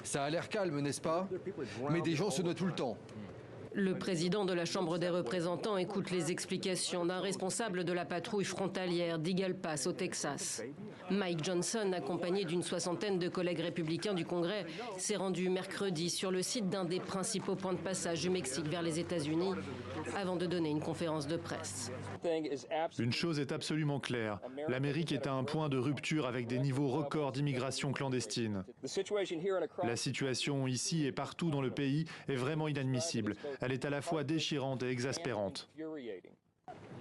Ça a l'air calme, n'est-ce pas? Mais des gens se noient tout le temps. Le président de la Chambre des représentants écoute les explications d'un responsable de la patrouille frontalière d'Eagle Pass au Texas. Mike Johnson, accompagné d'une soixantaine de collègues républicains du Congrès, s'est rendu mercredi sur le site d'un des principaux points de passage du Mexique vers les États-Unis avant de donner une conférence de presse. Une chose est absolument claire. L'Amérique est à un point de rupture avec des niveaux records d'immigration clandestine. La situation ici et partout dans le pays est vraiment inadmissible. Elle est à la fois déchirante et exaspérante.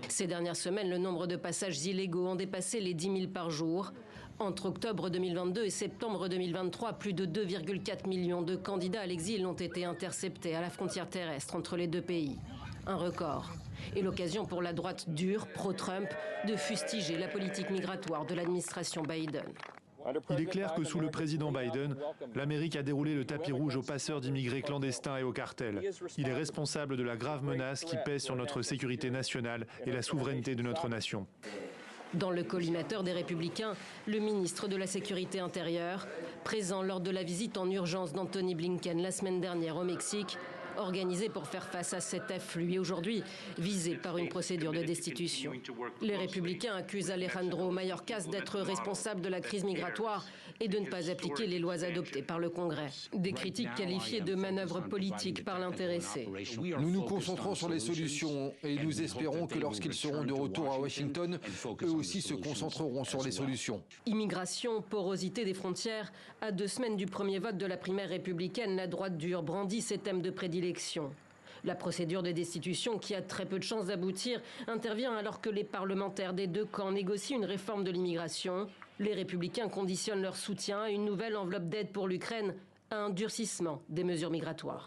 Ces dernières semaines, le nombre de passages illégaux ont dépassé les 10 000 par jour. Entre octobre 2022 et septembre 2023, plus de 2,4 millions de candidats à l'exil ont été interceptés à la frontière terrestre entre les deux pays. Un record. Et l'occasion pour la droite dure, pro-Trump, de fustiger la politique migratoire de l'administration Biden. Il est clair que sous le président Biden, l'Amérique a déroulé le tapis rouge aux passeurs d'immigrés clandestins et aux cartels. Il est responsable de la grave menace qui pèse sur notre sécurité nationale et la souveraineté de notre nation. Dans le collimateur des Républicains, le ministre de la Sécurité intérieure, présent lors de la visite en urgence d'Anthony Blinken la semaine dernière au Mexique, organisé pour faire face à cet afflux et aujourd'hui visé par une procédure de destitution. Les Républicains accusent Alejandro Mayorkas d'être responsable de la crise migratoire et de ne pas appliquer les lois adoptées par le Congrès. Des critiques qualifiées de manœuvre politique par l'intéressé. Nous nous concentrons sur les solutions et nous espérons que lorsqu'ils seront de retour à Washington, eux aussi se concentreront sur les solutions. Immigration, porosité des frontières. À 2 semaines du premier vote de la primaire républicaine, la droite dure brandit ses thèmes de prédilection. La procédure de destitution, qui a très peu de chances d'aboutir, intervient alors que les parlementaires des deux camps négocient une réforme de l'immigration. Les Républicains conditionnent leur soutien à une nouvelle enveloppe d'aide pour l'Ukraine, à un durcissement des mesures migratoires.